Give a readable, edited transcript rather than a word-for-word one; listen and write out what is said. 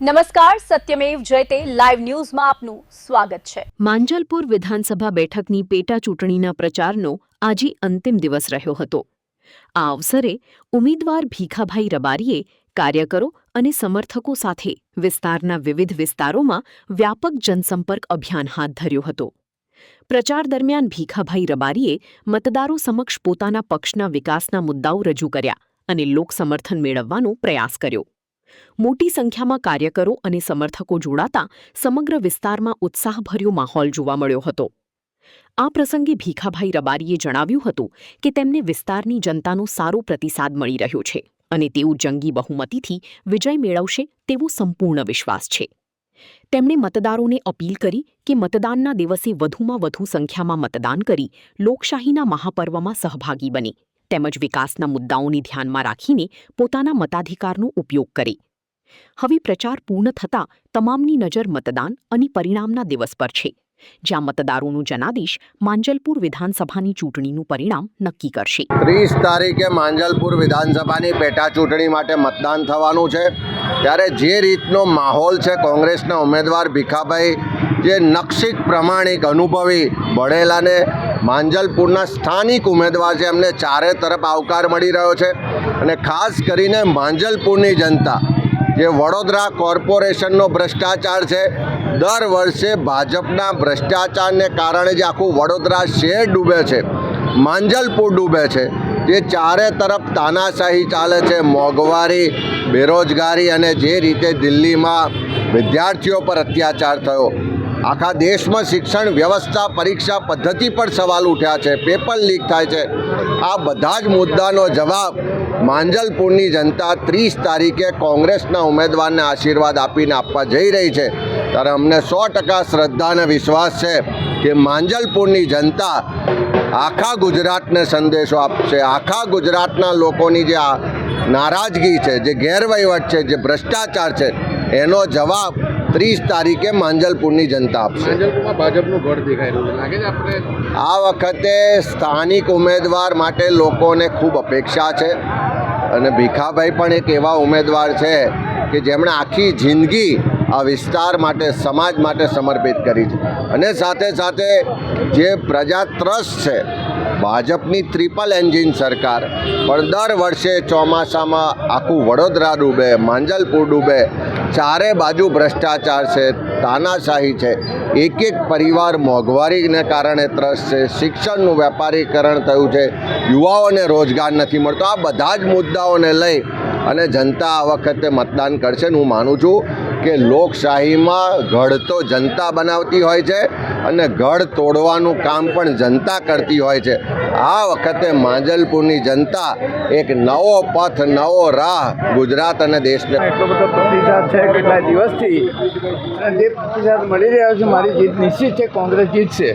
નમસ્કાર, સત્યમેવ જયતે લાઈવ ન્યૂઝમાં આપનું સ્વાગત છે। માંજલપુર વિધાનસભા બેઠકની પેટા ચૂંટણીના પ્રચારનો આજે અંતિમ દિવસ રહ્યો હતો। આ અવસરે ઉમેદવાર ભીખાભાઈ રબારીએ કાર્યકરો અને સમર્થકો સાથે વિસ્તારના વિવિધ વિસ્તારોમાં વ્યાપક જનસંપર્ક અભિયાન હાથ ધર્યો હતો। પ્રચાર દરમિયાન ભીખાભાઈ રબારીએ મતદારો સમક્ષ પોતાના પક્ષના વિકાસના મુદ્દાઓ રજૂ કર્યા અને લોકસમર્થન મેળવવાનો પ્રયાસ કર્યો। મોટી સંખ્યામાં કાર્યકરો અને સમર્થકો જોડાતા સમગ્ર વિસ્તારમાં ઉત્સાહભર્યો માહોલ જોવા મળ્યો હતો। આ પ્રસંગે ભીખાભાઈ રબારીએ જણાવ્યું હતું કે તેમને વિસ્તારની જનતાનો સારો પ્રતિસાદ મળી રહ્યો છે અને તેઓ જંગી બહુમતીથી વિજય મેળવશે તેવો સંપૂર્ણ વિશ્વાસ છે। તેમણે મતદારોને અપીલ કરી કે મતદાનના દિવસે વધુમાં વધુ સંખ્યામાં મતદાન કરી લોકશાહીના મહાપર્વમાં સહભાગી બને તેમજ વિકાસના મુદ્દાઓને ધ્યાનમાં રાખીને પોતાના મતાધિકારનો ઉપયોગ કરે। હવે પ્રચાર પૂર્ણ થતાં તમામની નજર મતદાન અને પરિણામના દિવસ પર છે, જ્યાં મતદારોનો જનાદેશ માંજલપુર વિધાનસભાની ચૂંટણીનું પરિણામ નક્કી કરશે। 30 તારીખે માંજલપુર વિધાનસભાની પેટા ચૂંટણી માટે મતદાન થવાનું છે, ત્યારે જે રીતનો માહોલ છે, કોંગ્રેસના ઉમેદવાર ભીખાભાઈ જે નક્ષિક પ્રમાણિક અનુભવી બળેલાને માંજલપુરના સ્થાનિક ઉમેદવાર છે, એમને ચારે તરફ આવકાર મળી રહ્યો છે અને ખાસ કરીને માંજલપુરની જનતા જે વડોદરા કોર્પોરેશનનો ભ્રષ્ટાચાર છે, દર વર્ષે ભાજપના ભ્રષ્ટાચારને કારણે જે આખું વડોદરા શહેર ડૂબે છે, માંજલપુર ડૂબે છે, જે ચારે તરફ તાનાશાહી ચાલે છે, મોંઘવારી, બેરોજગારી અને જે રીતે દિલ્હીમાં વિદ્યાર્થીઓ પર અત્યાચાર થયો, આખા દેશમાં શિક્ષણ વ્યવસ્થા પરીક્ષા પદ્ધતિ પર સવાલ ઉઠ્યા છે, પેપર લીક થાય છે, આ બધા જ મુદ્દાનો જવાબ માંજલપુરની જનતા 30 તારીખે કોંગ્રેસના ઉમેદવારને આશીર્વાદ આપીને આપવા જઈ રહી છે। ત્યારે અમને 100% શ્રદ્ધા અને વિશ્વાસ છે કે માંજલપુરની જનતા આખા ગુજરાતને સંદેશો આપશે। આખા ગુજરાતના લોકોની જે નારાજગી છે, જે ગેરવહીવટ છે, જે ભ્રષ્ટાચાર છે, એનો જવાબ 30 તારીખે માંજલપુરની જનતા આપશે। ભાજપનું ગઢ દેખાઈ રહ્યું છે, લાગે છે આપણે આ વખતે સ્થાનિક ઉમેદવાર માટે લોકોને ખૂબ અપેક્ષા છે અને ભીખાભાઈ પણ એક એવા ઉમેદવાર છે કે જેમણે આખી જિંદગી આ વિસ્તાર માટે, સમાજ માટે સમર્પિત કરી છે અને સાથે સાથે જે પ્રજા ત્રસ્ત છે, ભાજપની ટ્રિપલ એન્જિન સરકાર પણ દર વર્ષે ચોમાસામાં આખું વડોદરા ડૂબે, માંજલપુર ડૂબે, ચારે બાજુ ભ્રષ્ટાચાર છે, તાનાશાહી છે, એક એક પરિવાર મોંઘવારીને કારણે ત્રસ્ત છે, શિક્ષણનું વેપારીકરણ થયું છે, યુવાઓને રોજગાર નથી મળતો, આ બધા જ મુદ્દાઓને લઈ અને જનતા આ વખતે મતદાન કરશે। હું માનું છું કે લોકશાહીમાં ગઢ તો જનતા બનાવતી હોય છે અને ગઢ તોડવાનું કામ પણ જનતા કરતી હોય છે। આ વખતે માંજલપુરની જનતા એક નવો પથ, નવો રાહ ગુજરાત અને દેશને એટલો બધો પ્રતિસાદ છે કેટલા દિવસથી અને જે પ્રતિસાદ મળી રહ્યો છે, મારી જીત નિશ્ચિત છે, કોંગ્રેસ જીતશે।